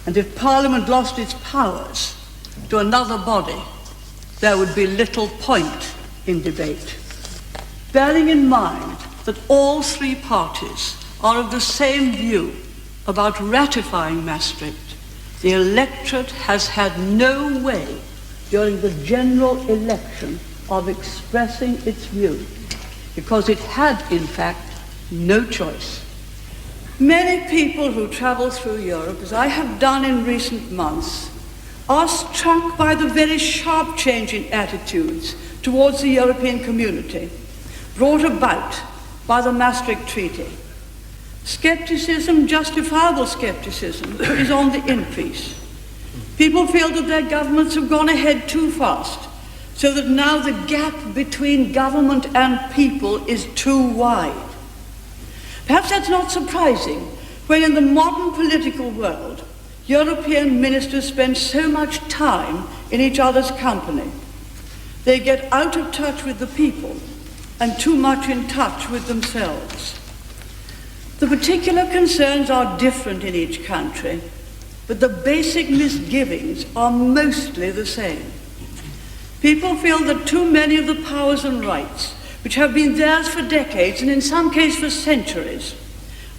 And if Parliament lost its powers to another body, there would be little point in debate. Bearing in mind that all three parties are of the same view about ratifying Maastricht, the electorate has had no way during the general election of expressing its view, because it had, in fact, no choice. Many people who travel through Europe, as I have done in recent months, are struck by the very sharp change in attitudes towards the European community brought about by the Maastricht Treaty. Skepticism, justifiable skepticism, is on the increase. People feel that their governments have gone ahead too fast, so that now the gap between government and people is too wide. Perhaps that's not surprising, when in the modern political world, European ministers spend so much time in each other's company. They get out of touch with the people and too much in touch with themselves. The particular concerns are different in each country, but the basic misgivings are mostly the same. People feel that too many of the powers and rights, which have been theirs for decades and in some cases for centuries,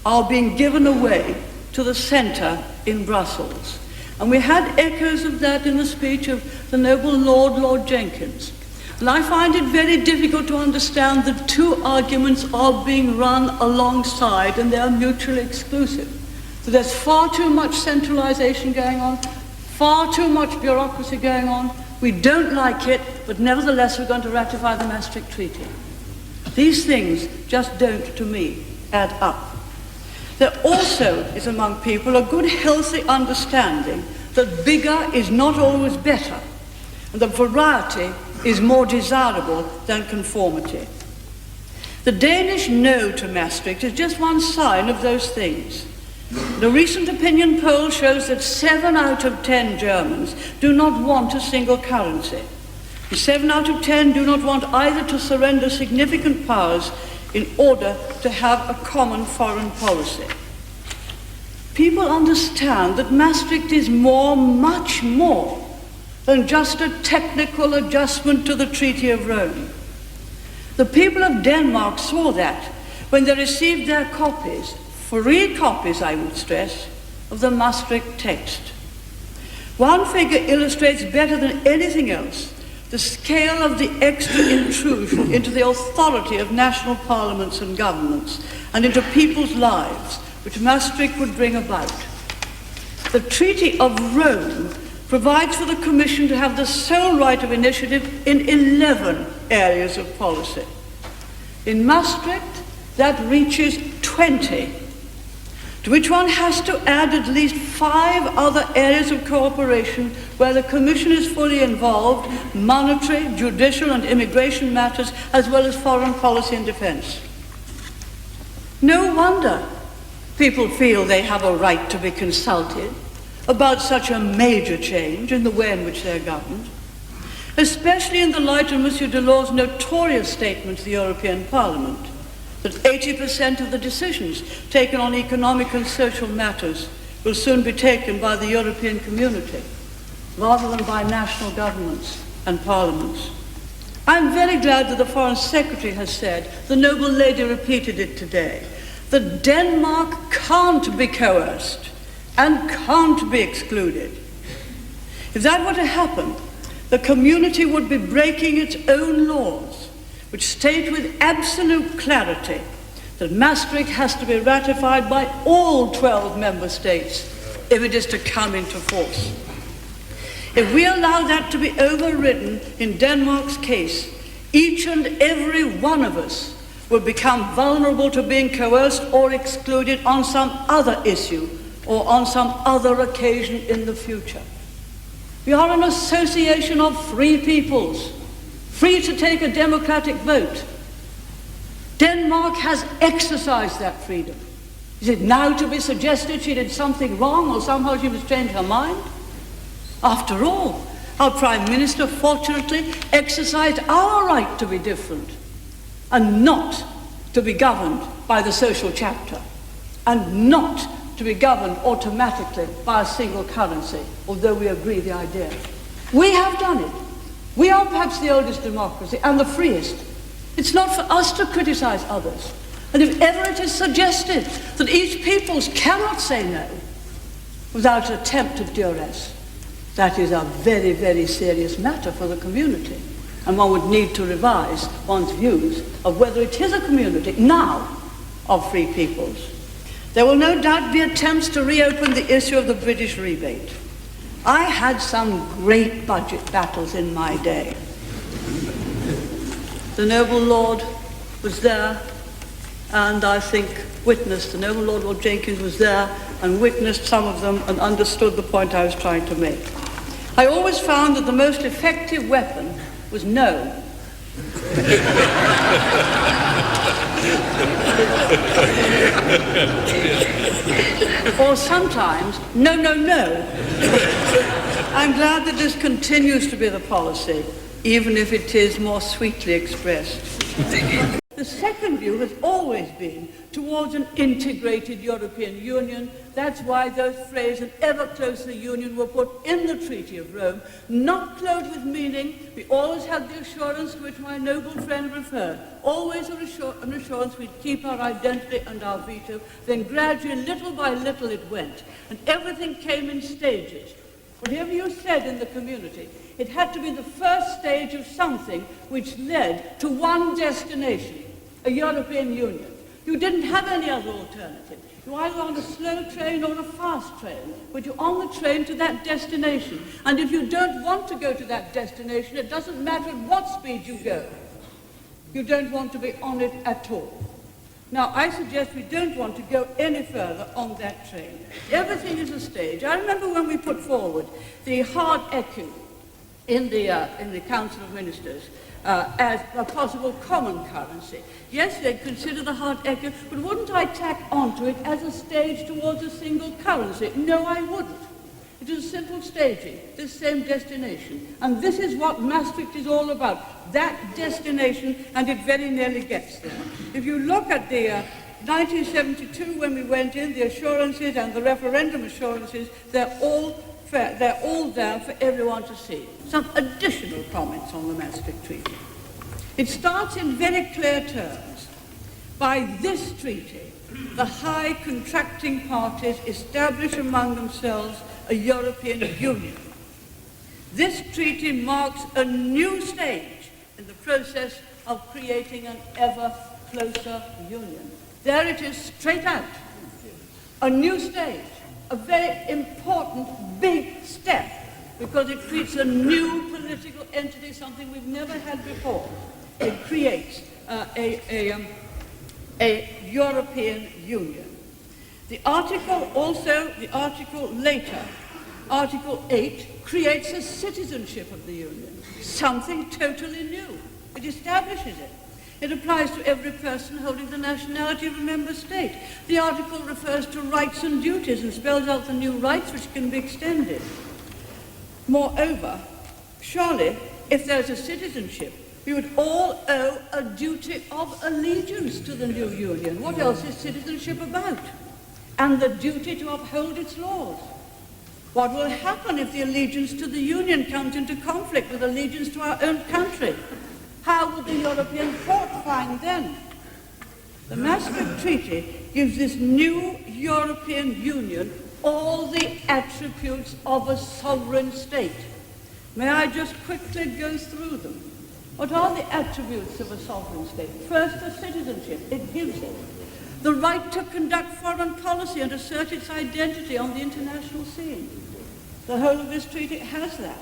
are being given away to the centre in Brussels. And we had echoes of that in the speech of the noble Lord Jenkins. And I find it very difficult to understand that two arguments are being run alongside and they are mutually exclusive. So there's far too much centralisation going on, far too much bureaucracy going on. We don't like it, but nevertheless we're going to ratify the Maastricht Treaty. These things just don't, to me, add up. There also is among people a good, healthy understanding that bigger is not always better, and that variety is more desirable than conformity. The Danish no to Maastricht is just one sign of those things. The recent opinion poll shows that 7 out of 10 Germans do not want a single currency. And 7 out of 10 do not want either to surrender significant powers in order to have a common foreign policy. People understand that Maastricht is more, much more, than just a technical adjustment to the Treaty of Rome. The people of Denmark saw that when they received their copies, free copies, I would stress, of the Maastricht text. One figure illustrates better than anything else the scale of the extra intrusion into the authority of national parliaments and governments and into people's lives which Maastricht would bring about. The Treaty of Rome provides for the Commission to have the sole right of initiative in 11 areas of policy. In Maastricht, that reaches 20, to which one has to add at least 5 other areas of cooperation where the Commission is fully involved: monetary, judicial and immigration matters, as well as foreign policy and defence. No wonder people feel they have a right to be consulted about such a major change in the way in which they're governed, especially in the light of Monsieur Delors' notorious statement to the European Parliament that 80% of the decisions taken on economic and social matters will soon be taken by the European community, rather than by national governments and parliaments. I'm very glad that the Foreign Secretary has said, the noble lady repeated it today, that Denmark can't be coerced and can't be excluded. If that were to happen, the community would be breaking its own laws, which state with absolute clarity that Maastricht has to be ratified by all 12 member states if it is to come into force. If we allow that to be overridden in Denmark's case, each and every one of us will become vulnerable to being coerced or excluded on some other issue or on some other occasion in the future. We are an association of free peoples, free to take a democratic vote. Denmark has exercised that freedom. Is it now to be suggested she did something wrong or somehow she must change her mind? After all, our Prime Minister fortunately exercised our right to be different and not to be governed by the social chapter and not to be governed automatically by a single currency, although we agree the idea. We have done it. We are perhaps the oldest democracy and the freest. It's not for us to criticize others. And if ever it is suggested that each peoples cannot say no without an attempt at duress, that is a very, very serious matter for the community. And one would need to revise one's views of whether it is a community now of free peoples. There will no doubt be attempts to reopen the issue of the British rebate. I had some great budget battles in my day. The noble Lord was there, and I think witnessed, the noble Lord Jenkins was there and witnessed some of them and understood the point I was trying to make. I always found that the most effective weapon was no. Or sometimes, no, no, no. I'm glad that this continues to be the policy, even if it is more sweetly expressed. The second view has always been towards an integrated European Union. That's why those phrases, an ever closer union, were put in the Treaty of Rome, not clothed with meaning. We always had the assurance to which my noble friend referred, always an assurance we'd keep our identity and our veto. Then gradually, little by little, it went, and everything came in stages. Whatever you said in the community, it had to be the first stage of something which led to one destination, a European Union. You didn't have any other alternative. You're either on a slow train or a fast train, but you're on the train to that destination. And if you don't want to go to that destination, it doesn't matter at what speed you go. You don't want to be on it at all. Now, I suggest we don't want to go any further on that train. Everything is a stage. I remember when we put forward the hard echo in the Council of Ministers as a possible common currency. Yes, they'd consider the hard echo, but wouldn't I tack onto it as a stage towards a single currency? No, I wouldn't. It is a simple staging, this same destination. And this is what Maastricht is all about, that destination, and it very nearly gets there. If you look at the 1972, when we went in, the assurances and the referendum assurances, they're all there for everyone to see. Some additional comments on the Maastricht Treaty. It starts in very clear terms. By this treaty, the high contracting parties establish among themselves a European Union. This treaty marks a new stage in the process of creating an ever closer union. There it is, straight out. A new stage, a very important, big step, because it creates a new political entity, something we've never had before. It creates a European Union. The article later, Article 8, creates a citizenship of the Union, something totally new. It establishes it. It applies to every person holding the nationality of a member state. The article refers to rights and duties and spells out the new rights which can be extended. Moreover, surely, if there's a citizenship, we would all owe a duty of allegiance to the new union. What else is citizenship about? And the duty to uphold its laws. What will happen if the allegiance to the union comes into conflict with allegiance to our own country? How will the European court find then? The Maastricht Treaty gives this new European Union all the attributes of a sovereign state. May I just quickly go through them? What are the attributes of a sovereign state? First, the citizenship. It gives it the right to conduct foreign policy and assert its identity on the international scene. The whole of this treaty has that.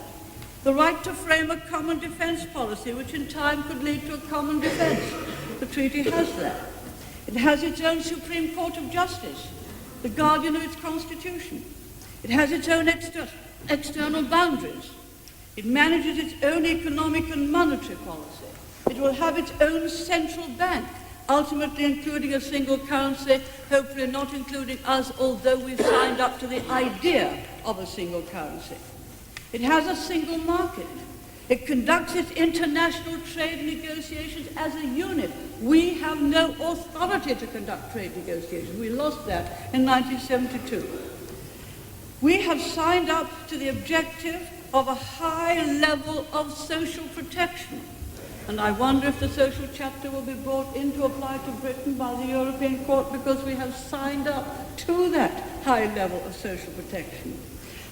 The right to frame a common defense policy, which in time could lead to a common defense. The treaty has that. It has its own Supreme Court of Justice, the guardian of its constitution. It has its own external boundaries. It manages its own economic and monetary policy. It will have its own central bank, ultimately including a single currency, hopefully not including us, although we've signed up to the idea of a single currency. It has a single market. It conducts its international trade negotiations as a unit. We have no authority to conduct trade negotiations. We lost that in 1972. We have signed up to the objective of a high level of social protection. And I wonder if the social chapter will be brought in to apply to Britain by the European Court, because we have signed up to that high level of social protection.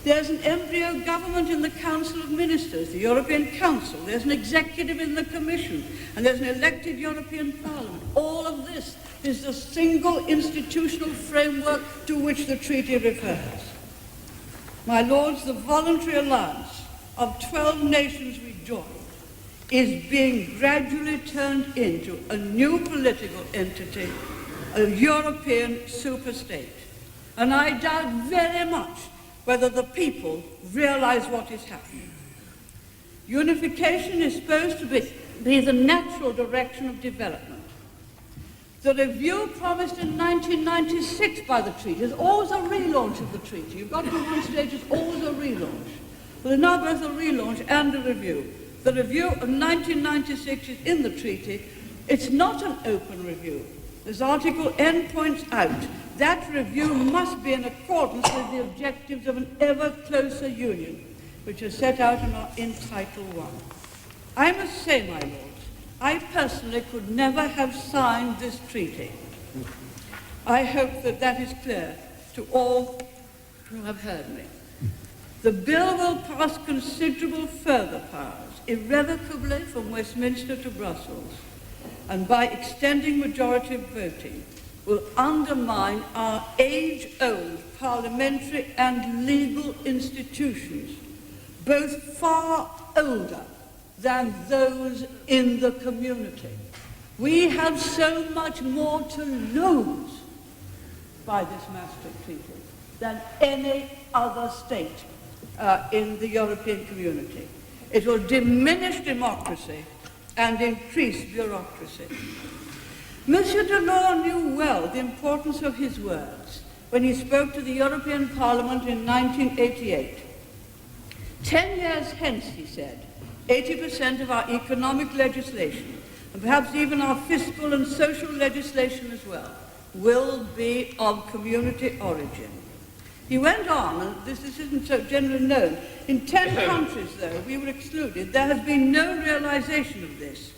There's an embryo government in the Council of Ministers, the European Council. There's an executive in the Commission, and there's an elected European Parliament. All of this is the single institutional framework to which the treaty refers. My lords, the voluntary alliance of 12 nations we joined is being gradually turned into a new political entity, a European superstate. And I doubt very much whether the people realize what is happening. Unification is supposed to be the natural direction of development. The review promised in 1996 by the treaty is always a relaunch of the treaty. You've got to one stage, it's always a relaunch. Well, there's now both a relaunch and a review. The review of 1996 is in the treaty. It's not an open review. As Article N points out, that review must be in accordance with the objectives of an ever closer union, which are set out in Title I. I must say, my lords, I personally could never have signed this treaty. I hope that that is clear to all who have heard me. The bill will pass considerable further powers, irrevocably from Westminster to Brussels, and by extending majority voting, will undermine our age-old parliamentary and legal institutions, both far older than those in the community. We have so much more to lose by this Maastricht Treaty than any other state in the European community. It will diminish democracy and increase bureaucracy. Monsieur Delors knew well the importance of his words when he spoke to the European Parliament in 1988. 10 years hence, he said, 80% of our economic legislation, and perhaps even our fiscal and social legislation as well, will be of community origin. He went on, and this isn't so generally known, in 10 countries, though, we were excluded, there has been no realization of this.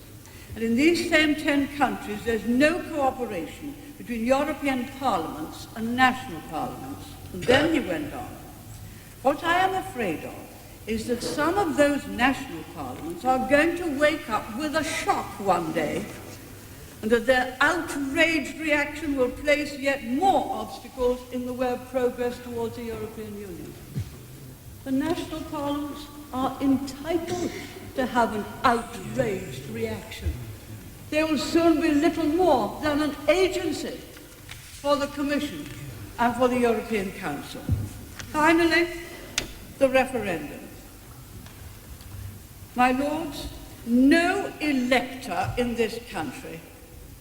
And in these same 10 countries, there's no cooperation between European parliaments and national parliaments. And then he went on. What I am afraid of is that some of those national parliaments are going to wake up with a shock one day, and that their outraged reaction will place yet more obstacles in the way of progress towards the European Union. The national parliaments are entitled to have an outraged reaction. They will soon be little more than an agency for the Commission and for the European Council. Finally, the referendum. My lords, no elector in this country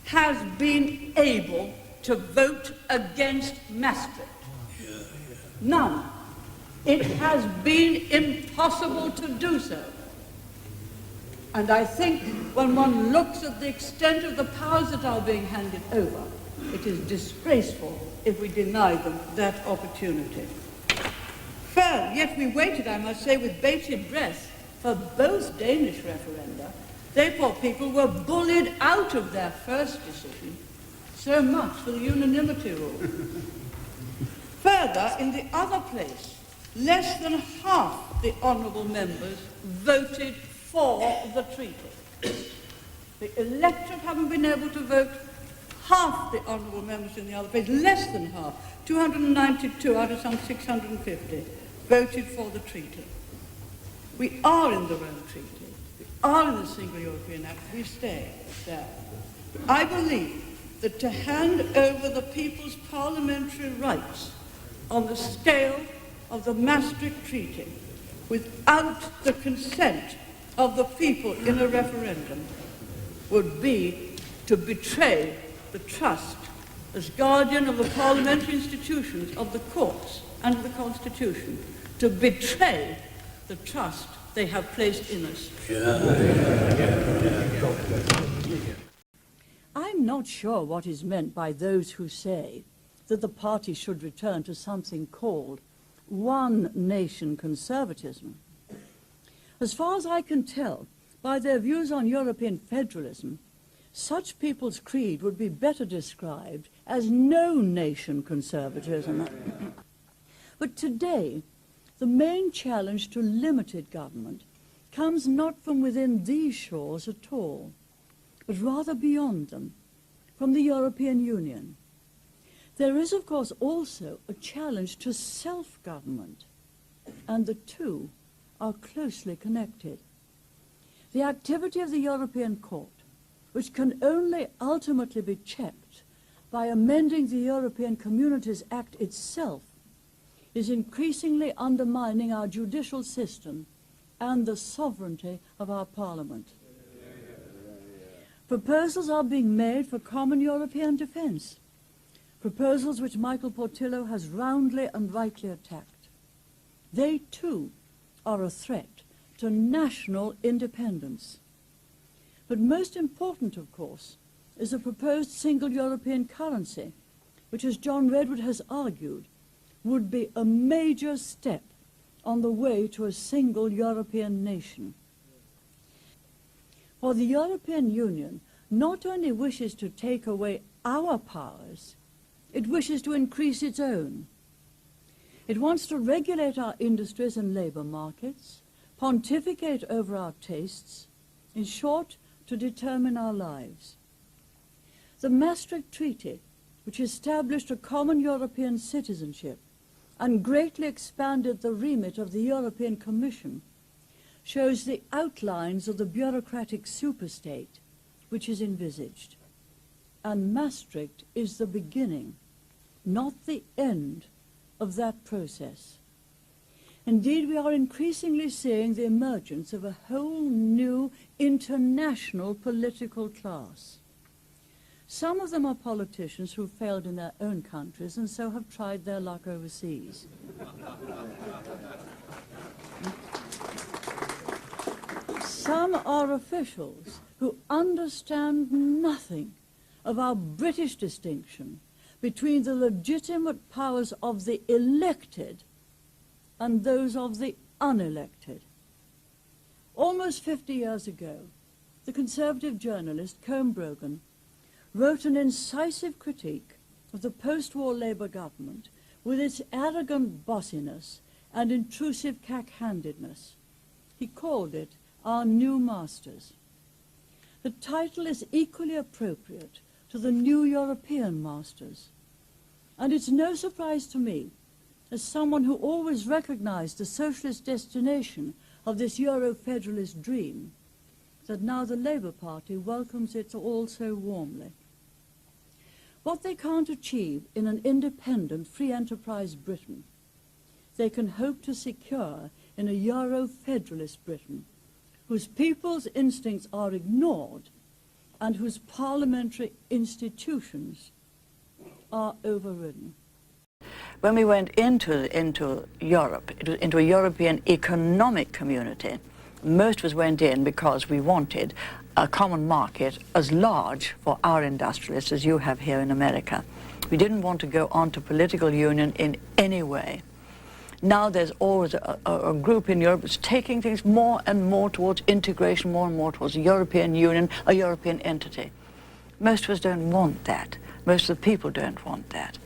has been able to vote against Maastricht. None. It has been impossible to do so. And I think when one looks at the extent of the powers that are being handed over, it is disgraceful if we deny them that opportunity. Well, yet we waited, I must say, with bated breath for both Danish referenda. They, poor people, were bullied out of their first decision. So much for the unanimity rule. Further, in the other place, less than half the honourable members voted for the treaty. The electorate haven't been able to vote. Half the honourable members in the other place, less than half, 292 out of some 650, voted for the treaty. We are in the Rome Treaty. We are in the Single European Act. We stay there. I believe that to hand over the people's parliamentary rights on the scale of the Maastricht Treaty without the consent of the people in a referendum would be to betray the trust as guardian of the parliamentary institutions, of the courts and of the Constitution, to betray the trust they have placed in us. I'm not sure what is meant by those who say that the party should return to something called one-nation conservatism. As far as I can tell, by their views on European federalism, such people's creed would be better described as no-nation conservatism. But today, the main challenge to limited government comes not from within these shores at all, but rather beyond them, from the European Union. There is, of course, also a challenge to self-government, and the two are closely connected. The activity of the European Court, which can only ultimately be checked by amending the European Communities Act itself, is increasingly undermining our judicial system and the sovereignty of our Parliament. Proposals are being made for common European defence, proposals which Michael Portillo has roundly and rightly attacked. They, too, are a threat to national independence. But most important, of course, is the proposed single European currency, which, as John Redwood has argued, would be a major step on the way to a single European nation. For the European Union not only wishes to take away our powers, it wishes to increase its own. It wants to regulate our industries and labour markets, pontificate over our tastes, in short, to determine our lives. The Maastricht Treaty, which established a common European citizenship and greatly expanded the remit of the European Commission, shows the outlines of the bureaucratic superstate which is envisaged. And Maastricht is the beginning, not the end, of that process. Indeed, we are increasingly seeing the emergence of a whole new international political class. Some of them are politicians who failed in their own countries and so have tried their luck overseas. Some are officials who understand nothing of our British distinction between the legitimate powers of the elected and those of the unelected. Almost 50 years ago, the conservative journalist Combe Brogan wrote an incisive critique of the post-war Labour government with its arrogant bossiness and intrusive cack-handedness. He called it Our New Masters. The title is equally appropriate to the new European masters. And it's no surprise to me, as someone who always recognized the socialist destination of this Euro-federalist dream, that now the Labour Party welcomes it all so warmly. What they can't achieve in an independent, free enterprise Britain, they can hope to secure in a Euro-federalist Britain, whose people's instincts are ignored and whose parliamentary institutions are overridden. When we went into Europe, into a European economic community, most of us went in because we wanted a common market as large for our industrialists as you have here in America. We didn't want to go on to political union in any way. Now there's always a group in Europe that's taking things more and more towards integration, more and more towards a European Union, a European entity. Most of us don't want that. Most of the people don't want that.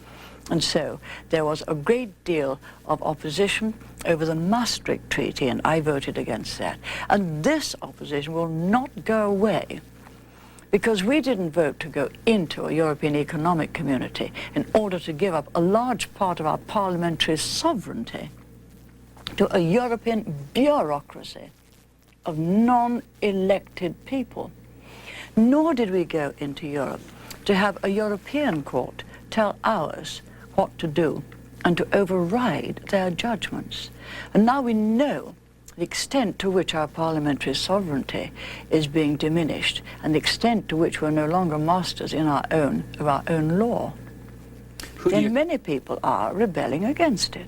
And so there was a great deal of opposition over the Maastricht Treaty, and I voted against that. And this opposition will not go away because we didn't vote to go into a European economic community in order to give up a large part of our parliamentary sovereignty to a European bureaucracy of non-elected people. Nor did we go into Europe to have a European court tell ours what to do and to override their judgments. And now we know the extent to which our parliamentary sovereignty is being diminished and the extent to which we're no longer masters of our own law. Then many people are rebelling against it.